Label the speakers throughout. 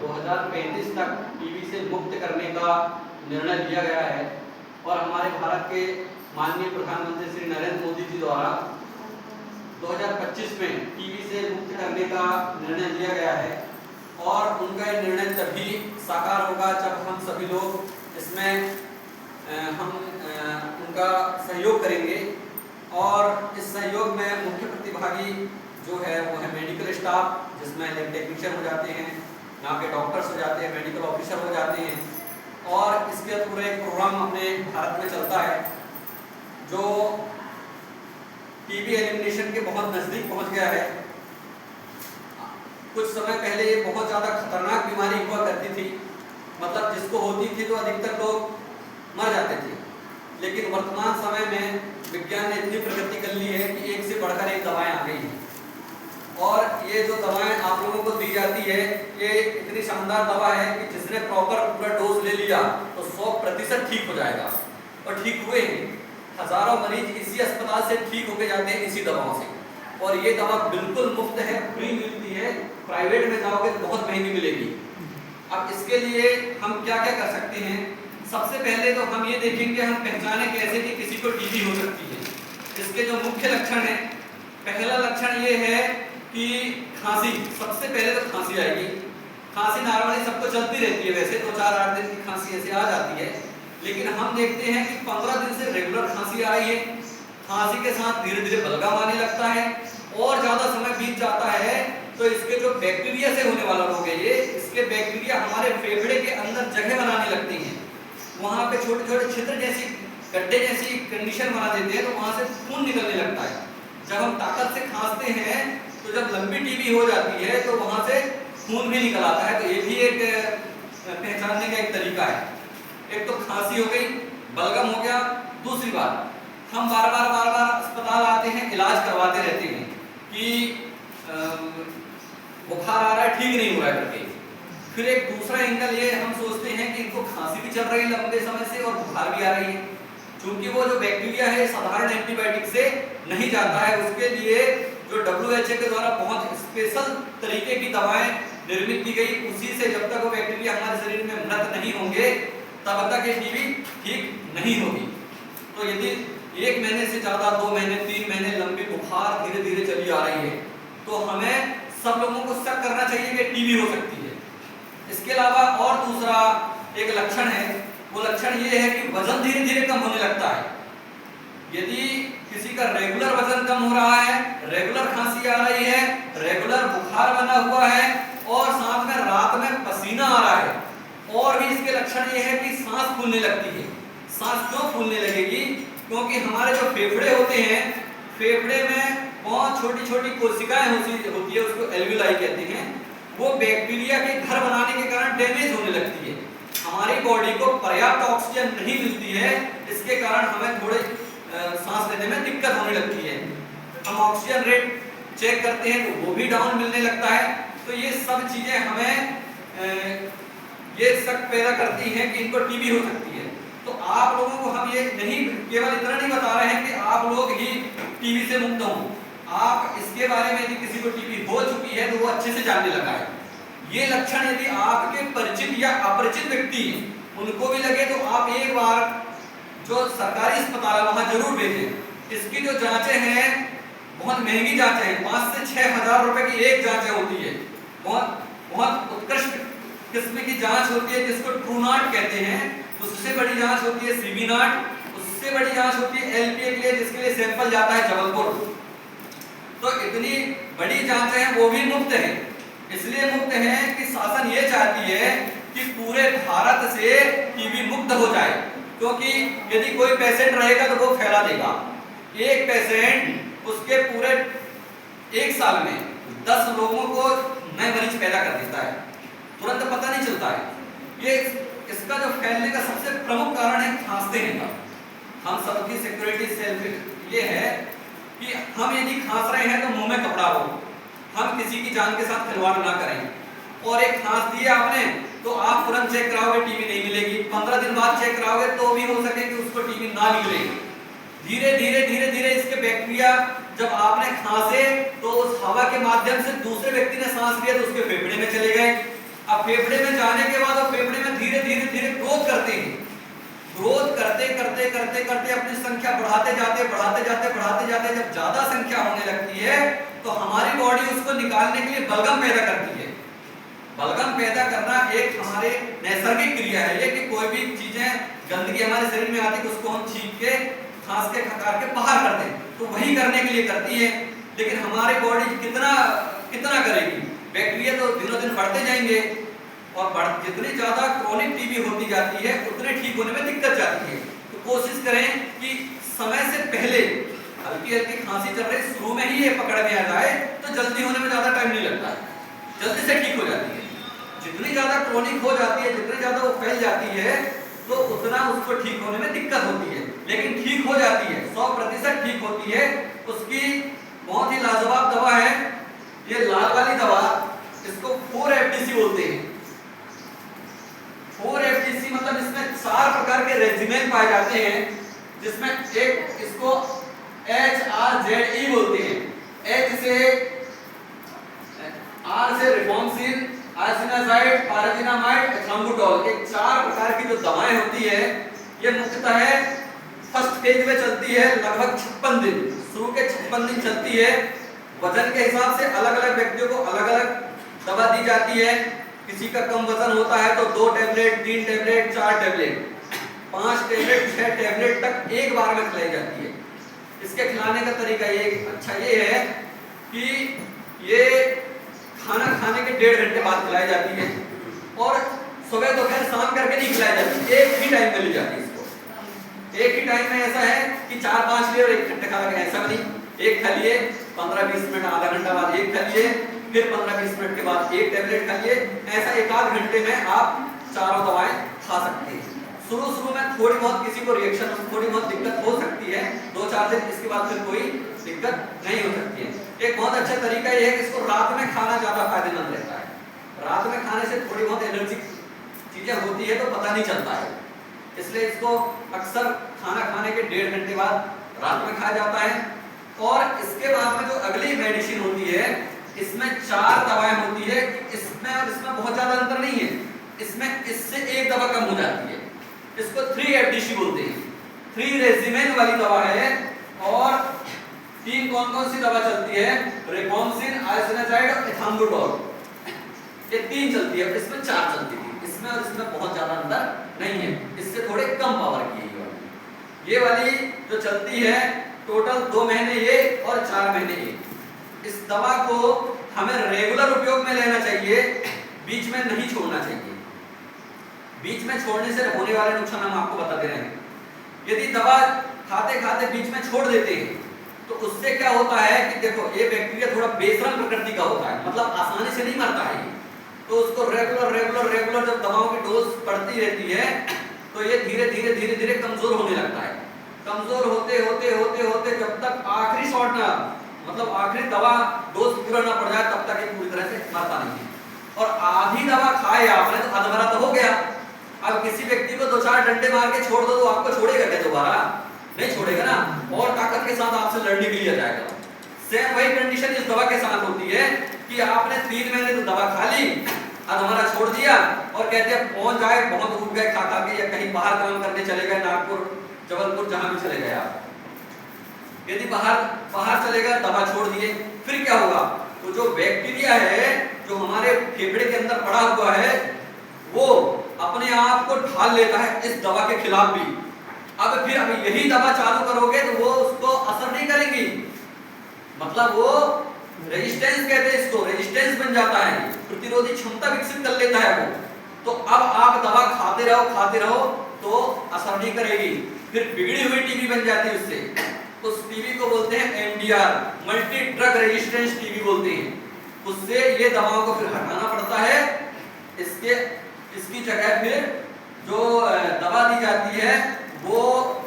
Speaker 1: 2035 तक टीबी से मुक्त करने का निर्णय लिया गया है और हमारे भारत के माननीय प्रधानमंत्री श्री नरेंद्र मोदी जी द्वारा 2025 में टीबी से मुक्त करने का निर्णय लिया गया है और उनका ये निर्णय तभी साकार होगा जब हम सभी लोग इसमें उनका सहयोग करेंगे और इस सहयोग में मुख्य प्रतिभागी जो है वो है मेडिकल स्टाफ, जिसमें लैब टेक्नीशियन हो जाते हैं, यहाँ के डॉक्टर्स हो जाते हैं, मेडिकल ऑफिसर हो जाते हैं और इसके पूरा एक प्रोग्राम अपने भारत में चलता है जो टीबी एलिमिनेशन के बहुत नज़दीक पहुंच गया है। कुछ समय पहले ये बहुत ज़्यादा खतरनाक बीमारी हुआ करती थी, मतलब जिसको होती थी तो अधिकतर लोग मर जाते थे, लेकिन वर्तमान समय में विज्ञान ने इतनी प्रगति कर ली है कि एक से बढ़कर एक दवाएं आ गई हैं और ये जो दवाएं आप लोगों को दी जाती है ये इतनी शानदार दवा है कि जिसने प्रॉपर पूरा डोज ले लिया तो 100% ठीक हो जाएगा और ठीक हुए हैं। हजारों मरीज इसी अस्पताल से ठीक होके जाते हैं इसी दवाओं से और ये दवा बिल्कुल मुफ्त है, फ्री मिलती है। प्राइवेट में जाओगे तो बहुत महंगी मिलेगी। अब इसके लिए हम क्या क्या कर सकते हैं? सबसे पहले तो हम ये देखेंगे हम पहचाने कैसे कि किसी को टीबी हो सकती है। इसके जो मुख्य लक्षण है, पहला लक्षण ये है कि खांसी, सबसे पहले तो खांसी आएगी। खांसी नॉर्मली सबको चलती रहती है, वैसे तो 4-8 दिन की खांसी ऐसे आ जाती है, लेकिन हम देखते हैं कि 15 दिन से रेगुलर खांसी आ रही है। खांसी के साथ धीरे धीरे बलगम आने लगता है और ज़्यादा समय बीत जाता है तो इसके जो बैक्टीरिया से होने वाला रोग है ये, इसके बैक्टीरिया हमारे फेफड़े के अंदर जगह बनाने लगती हैं, वहाँ पे छोटे छोटे छिद्र जैसी गड्ढे जैसी कंडीशन बना देते हैं तो वहाँ से खून निकलने लगता है। जब हम ताकत से खांसते हैं तो जब लंबी टीबी हो जाती है तो वहाँ से खून भी निकल आता है। तो ये भी एक पहचानने का एक तरीका है। एक तो खांसी हो गई, बलगम हो गया। दूसरी बात, हम बार बार अस्पताल आते हैं, इलाज करवाते रहते हैं कि बुखार आ रहा है, ठीक नहीं हो रहा है करके। फिर एक दूसरा एंगल ये हम सोचते हैं कि इनको खांसी भी चल रही है लंबे समय से और बुखार भी आ रही है, क्योंकि वो जो बैक्टीरिया है साधारण एंटीबायोटिक से नहीं जाता है। उसके लिए जो WHO के द्वारा बहुत स्पेशल तरीके की दवाएं निर्मित की गई, उसी से जब तक वो बैक्टीरिया हमारे शरीर में मृत नहीं होंगे तब तक ये टीबी ठीक नहीं होगी। तो यदि 1 महीने से ज़्यादा, 2 महीने, 3 महीने लंबी बुखार धीरे धीरे चली आ रही है तो हमें सब लोगों को शक करना चाहिए कि टीबी हो सकती है। इसके अलावा और दूसरा एक लक्षण है, वो लक्षण ये है कि वजन धीरे धीरे कम होने लगता है। यदि किसी का रेगुलर वजन कम हो रहा है, रेगुलर खांसी आ रही है, रेगुलर बुखार बना हुआ है और साथ में रात में पसीना आ रहा है, और भी इसके लक्षण ये है कि सांस फूलने लगती है। सांस क्यों फूलने लगेगी? क्योंकि हमारे जो फेफड़े होते हैं, फेफड़े में बहुत छोटी छोटी कोशिकाएं होती है, उसको एल्वियोलाई कहते हैं। वो बैक्टीरिया के घर बनाने के कारण डैमेज होने लगती है। हमारी बॉडी को पर्याप्त ऑक्सीजन नहीं मिलती है, इसके कारण हमें थोड़े सांस लेने में दिक्कत होने लगती है। हम ऑक्सीजन रेट चेक करते हैं तो वो भी डाउन मिलने लगता है। तो ये सब चीजें हमें ये शक पैदा करती हैं कि इनको टीबी हो सकती है। तो आप लोगों को हम ये नहीं केवल इतना नहीं बता रहे हैं कि आप लोग ही टीबी से मुक्त हों, आप इसके बारे में यदि किसी को टीबी हो चुकी है तो वो अच्छे से जानने लगा है। ये लक्षण यदि आपके परिचित या अपरिचित व्यक्ति उनको भी लगे तो आप एक बार जो सरकारी अस्पताल है वहाँ जरूर भेजें। इसकी जो जांचें हैं बहुत महंगी जांचें हैं, 5 से 6 हजार रुपए की एक जांचें होती है। बहुत उत्कृष्ट किस्म की जांच होती है जिसको ट्रूनाट कहते हैं। उससे बड़ी जांच होती है सीबी नाट, उससे बड़ी जांच होती है LPA के लिए, जिसके लिए सैंपल जाता है जबलपुर। तो इतनी बड़ी जांचें हैं, वो भी मुफ्त है। इसलिए मुफ्त है कि शासन ये चाहती है कि पूरे भारत से टीबी मुक्त हो जाए, क्योंकि यदि कोई पेशेंट रहेगा तो वो फैला देगा। एक पेशेंट उसके पूरे 1 साल में 10 लोगों को नए मरीज पैदा कर देता है, तुरंत पता नहीं चलता है। ये इसका जो फैलने का सबसे प्रमुख कारण है खांसते हैं का। हम सबकी सिक्योरिटी सेल्फ ये है कि हम यदि खांस रहे हैं तो मुंह में कपड़ा हो, हम किसी की जान के साथ खिलवाड़ ना करें। और एक खांस दिया आपने तो आप तुरंत चेक कराओगे टीबी नहीं मिलेगी, 15 दिन बाद चेक कराओगे तो भी हो सके कि उसको टीबी ना निकले। धीरे धीरे धीरे धीरे इसके बैक्टीरिया जब आपने खांसे तो उस हवा के माध्यम से दूसरे व्यक्ति ने सांस लिया तो उसके फेफड़े में चले गए। अब फेफड़े में जाने के बाद वो फेफड़े में धीरे धीरे धीरे ग्रोथ करते हैं। ग्रोथ करते करते करते करते अपनी संख्या बढ़ाते जाते बढ़ाते जाते बढ़ाते जाते, जब ज्यादा संख्या होने लगती है तो हमारी बॉडी उसको निकालने के लिए बलगम पैदा करती है। बलगम पैदा करना एक हमारे नैसर्गिक क्रिया है ये, कि कोई भी चीजें गंदगी हमारे शरीर में आती है उसको हम छींक के खांस के खकार के बाहर कर दें, तो वही करने के लिए करती है। लेकिन हमारी बॉडी कितना कितना करेगी? बैक्टीरिया तो दिनों दिन बढ़ते जाएंगे और जितनी ज्यादा क्रोनिक टीबी होती जाती है उतने ठीक होने में दिक्कत जाती है। तो कोशिश करें कि समय से पहले हल्की हल्की खांसी चल रही शुरू में ही ये पकड़ में आ जाए तो जल्दी होने में ज्यादा टाइम नहीं लगता है, जल्दी से ठीक हो जाती है। जितनी ज्यादा क्रोनिक हो जाती है, जितनी ज्यादा वो फैल जाती है तो उतना उसको ठीक होने में दिक्कत होती है। लेकिन ठीक हो जाती है, 100% ठीक होती है। उसकी बहुत ही लाजवाब दवा है ये लाल वाली दवा, इसको 4FDC बोलते हैं। 4FDC मतलब इसमें 4 प्रकार के रेजिमेन पाए जाते हैं, जिसमें एक इसको HRZE बोलते हैं। H से R से रिफॉर्मसिन, आर्सेनासाइड, पाराजिनामाइड, एथाम्बुटोल, ये 4 प्रकार की जो दवाएं होती है ये मुख्यतः है फर्स्ट फेज में चलती है लगभग 56 दिन, शुरू के 56 दिन चलती है। वजन के हिसाब से अलग अलग व्यक्तियों को अलग अलग दवा दी जाती है। किसी का कम वजन होता है तो 2 tablet, 3 tablet, 4 tablet, 5 tablet, 6 tablet तक एक बार में खिलाई जाती है। इसके खिलाने का तरीका ये अच्छा ये है कि ये खाना खाने के 1.5 घंटे बाद खिलाई जाती है और सुबह दोपहर शाम करके नहीं खिलाई जाती, एक ही टाइम में ली जाती है। इसको एक ही टाइम में ऐसा है कि 4-5 लिए और 1 घंटे खा लगे, ऐसा नहीं। एक खा लिए, 15-20 मिनट आधा घंटा बाद एक खा लिए, फिर 15-20 मिनट के बाद एक टैबलेट खा लिए, ऐसा 1-8 घंटे में आप चारों दवाएं खा सकते हैं। शुरू में थोड़ी बहुत किसी को रिएक्शन, थोड़ी बहुत दिक्कत हो सकती है 2-4 दिन, इसके बाद फिर कोई दिक्कत नहीं हो सकती है। एक बहुत अच्छा तरीका ये है कि इसको रात में खाना ज्यादा फायदेमंद रहता है। रात में खाने से थोड़ी बहुत एनर्जी चीजें होती है तो पता नहीं चलता है, इसलिए इसको अक्सर खाना खाने के 1.5 घंटे बाद रात में खाया जाता है। और इसके बाद में जो अगली मेडिसिन होती है, इसमें 4 दवाएं होती है। इसमें और इसमें बहुत ज्यादा अंतर नहीं है, इसमें इससे एक दवा कम हो जाती है। इसको 3FDC बोलते हैं, 3 रेजिमेन वाली दवा है। और 3 कौन सी दवा चलती है? रिफॉर्मसिन, आर्सेनासाइड और एथाम्बुटोल, ये 3 चलती है। इसमें 4 चलती थी, इसमें और इसमें बहुत ज्यादा अंतर नहीं है, इससे थोड़े कम पावर की है ये वाली जो चलती है। टोटल 2 महीने ये और 4 महीने ये। इस दवा को हमें रेगुलर उपयोग में लेना चाहिए, बीच में नहीं छोड़ना चाहिए। बीच में छोड़ने से होने वाले नुकसान हम आपको बता दे रहे हैं। यदि दवा खाते खाते बीच में छोड़ देते हैं तो उससे क्या होता है कि देखो ये बैक्टीरिया थोड़ा बेशरम प्रकृति का होता है, मतलब आसानी से नहीं मरता है। तो उसको रेगुलर जब दवाओं की डोज बढ़ती रहती है तो ये धीरे धीरे कमजोर होने लगता है। कमजोर होते होते होते होते जब तक आखिरी शॉट ना, मतलब आखिरी दवा डोज पूरा ना पड़ जाए तब तक ये पूरी तरह से मरता नहीं है। और आधी दवा खाए आपने तो अधमरा तो हो गया। अब किसी व्यक्ति को 2-4 डंडे मार के छोड़ दो तो आपको छोड़ेगा क्या? दोबारा नहीं छोड़ेगा ना, और ताकत के साथ आपसे लड़ने के लिए जाएगा। सेम वही कंडीशन इस दवा के साथ होती है कि आपने 3 महीने तो दवा खा ली, अधमरा छोड़ दिया और कहते हैं पहुंच जाए, बहुत उठ गए खा के, या कहीं बाहर काम करने चले गए, नागपुर, जबलपुर, जहां भी चले गए आप। यदि बाहर चले गए, दवा छोड़ दिए, फिर क्या होगा? तो जो बैक्टीरिया है जो हमारे फेफड़े के अंदर पड़ा हुआ है वो अपने आप को ढाल लेता है इस दवा के खिलाफ भी। अब फिर अभी यही दवा चालू करोगे तो वो उसको असर नहीं करेगी, मतलब वो रेजिस्टेंस कहते हैं इसको, रेजिस्टेंस बन जाता है, प्रतिरोधी क्षमता विकसित कर लेता है वो। तो अब आप दवा खाते रहो तो असर नहीं करेगी, फिर बिगड़ी हुई टीबी बन जाती है उससे। उस टीबी को बोलते हैं MDR, multi drug resistance TB बोलते हैं। उससे ये दवाओं को फिर हटाना पड़ता है। इसकी जगह फिर जो दवा दी जाती है वो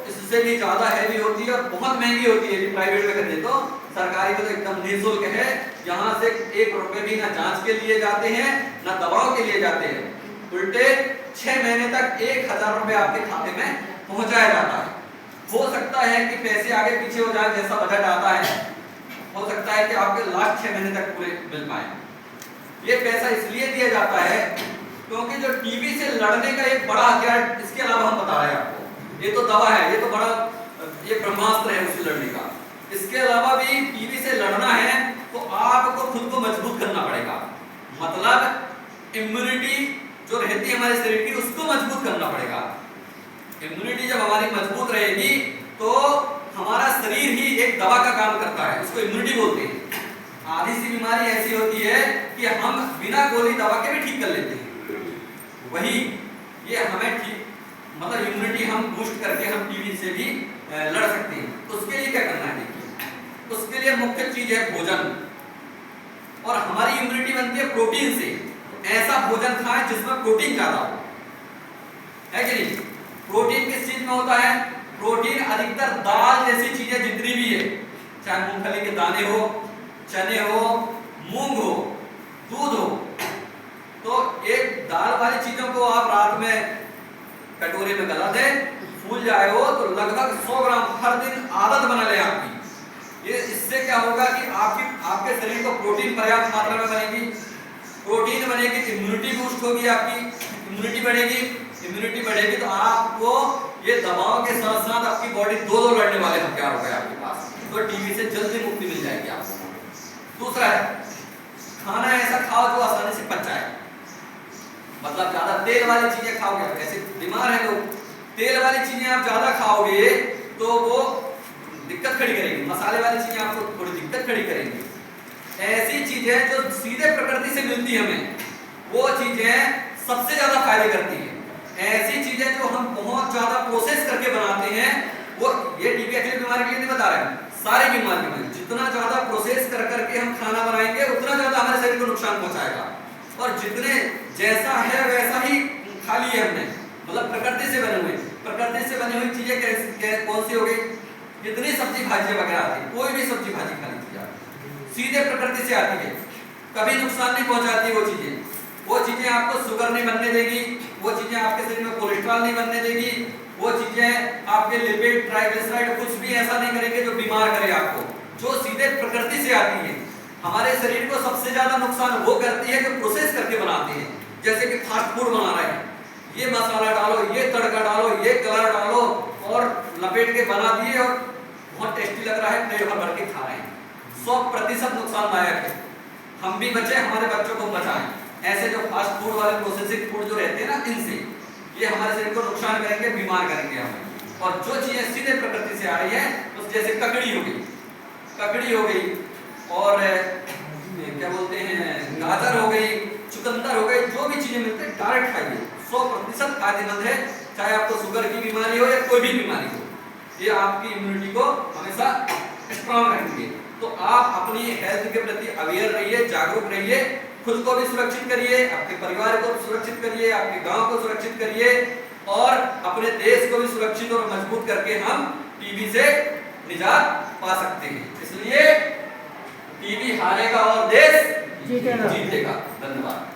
Speaker 1: इससे भी ज्यादा हैवी होती है और बहुत महंगी होती है। प्राइवेट में खरीदे तो, सरकारी में तो एकदम निःशुल्क है। यहाँ से 1 रुपए भी ना जांच के लिए जाते हैं ना दवाओं के लिए जाते हैं, उल्टे 6 महीने तक 1000 रुपए आपके खाते में पहुंचाया जाता है। हो सकता है कि पैसे आगे पीछे हो जाए, जैसा बजट आता है, हो सकता है कि आपके लास्ट 6 महीने तक पूरे मिल पाए। ये पैसा इसलिए दिया जाता है क्योंकि जो टीबी से लड़ने का एक बड़ा हथियार इसके अलावा हम बता रहे हैं आपको, ये तो दवा है, ये तो बड़ा ये ब्रह्मास्त्र है उससे लड़ने का। इसके अलावा भी टीबी से लड़ना है तो आपको खुद को मजबूत करना पड़ेगा, मतलब इम्यूनिटी जो रहती है हमारे शरीर की उसको मजबूत करना पड़ेगा। इम्यूनिटी जब हमारी मजबूत रहेगी तो हमारा शरीर ही एक दवा का काम करता है, उसको इम्यूनिटी बोलते हैं। आधी सी बीमारी ऐसी होती है कि हम बिना गोली दवा के भी ठीक कर लेते हैं, वही ये हमें ठीक मतलब इम्यूनिटी हम बूस्ट करके हम टीबी से भी लड़ सकते हैं। तो उसके लिए क्या करना है, देखिए उसके लिए मुख्य चीज है भोजन, और हमारी इम्यूनिटी बनती है प्रोटीन से। ऐसा भोजन खाएं जिसमें प्रोटीन ज्यादा हो, है कि नहीं। प्रोटीन किस चीज में होता है, प्रोटीन अधिकतर दाल जैसी चीजें जितनी भी है, चाहे मूंगफली के दाने हो, चने हो, मूंग हो, दूध हो, तो एक दाल वाली चीजों को आप रात में कटोरे में गला दें, फूल जाए हो तो लगभग 100 ग्राम हर दिन आदत बना ले आपकी। ये इससे क्या होगा कि आपके शरीर को प्रोटीन पर्याप्त मात्रा में बनेगी, प्रोटीन बनेगी, इम्यूनिटी बूस्ट होगी, आपकी इम्यूनिटी बढ़ेगी। इम्यूनिटी बढ़ेगी तो आपको ये दवाओं के साथ साथ आपकी बॉडी दो लड़ने वाले हथियार हो गए आपके पास, तो टीबी से जल्दी मुक्ति मिल जाएगी आपको। दूसरा है खाना ऐसा खाओ जो आसानी से पच जाए, मतलब ज्यादा तेल वाली चीजें खाओगे, जैसे बीमार है लोग, तेल वाली चीजें आप ज्यादा खाओगे तो वो दिक्कत खड़ी करेगी, मसाले वाली चीजें आपको थोड़ी दिक्कत खड़ी करेंगी। ऐसी चीजें जो सीधे प्रकृति से मिलती है हमें, वो चीजें सबसे ज्यादा फायदे करती हैं। ऐसी चीजें जो हम बहुत ज्यादा प्रोसेस करके बनाते हैं, वो ये टीबी एक्चुअली बीमारी के लिए नहीं बता रहे हैं, सारी बीमारी में जितना ज्यादा प्रोसेस कर करके हम खाना बनाएंगे उतना ज्यादा हमारे शरीर को नुकसान पहुंचाएगा। और जितने जैसा है वैसा ही खा लिए हमने, मतलब प्रकृति से बने हुए, प्रकृति से बनी हुई चीजें कौन सी हो गई, जितनी सब्जी भाजी वगैरह आती है, कोई भी सब्जी भाजी खा लीजिए आप, सीधे प्रकृति से आती है, कभी नुकसान नहीं पहुंचाती वो चीजें। वो चीजें आपको शुगर नहीं बनने देगी, वो चीजें आपके शरीर में कोलेस्ट्रॉल नहीं बनने देगी, वो चीजें आपके लिपिड ट्राइग्लिसराइड कुछ भी ऐसा नहीं करेंगे जो बीमार करे आपको, जो सीधे प्रकृति से आती है। हमारे शरीर को सबसे ज्यादा नुकसान वो करती है जो प्रोसेस करके बनाते हैं, जैसे कि फास्ट फूड बना रहे हैं, ये मसाला डालो, ये तड़का डालो, ये कलर डालो और लपेट के बना दिए और बहुत टेस्टी लग रहा है, प्लेट भर भर के खा रहे हैं, 100% नुकसानदायक है। हम भी बचे, हमारे बच्चों को बचाएं। ऐसे जो फास्ट फूड वाले प्रोसेसिंग फूड जो रहते हैं ना, इनसे ये हमारे शरीर को नुकसान करेंगे, बीमार करेंगे हमें। और जो चीजें सीधे प्रकृति से आ रही है, तो जैसे ककड़ी हो गई और क्या बोलते हैं गाजर हो गई, चुकंदर हो गई, जो भी चीजें मिलती है डायरेक्ट खाइए, 100% फायदेमंद है, चाहे आपको शुगर की बीमारी हो या कोई भी बीमारी हो, ये आपकी इम्यूनिटी को हमेशा स्ट्रॉन्ग रखेंगे। तो आप अपनी हेल्थ के प्रति अवेयर रहिए, जागरूक रहिए, खुद को भी सुरक्षित करिए, आपके परिवार को भी सुरक्षित करिए, आपके गांव को सुरक्षित करिए और अपने देश को भी सुरक्षित और मजबूत करके हम टीबी से निजात पा सकते हैं। इसलिए टीबी हारेगा और देश जीतेगा। धन्यवाद।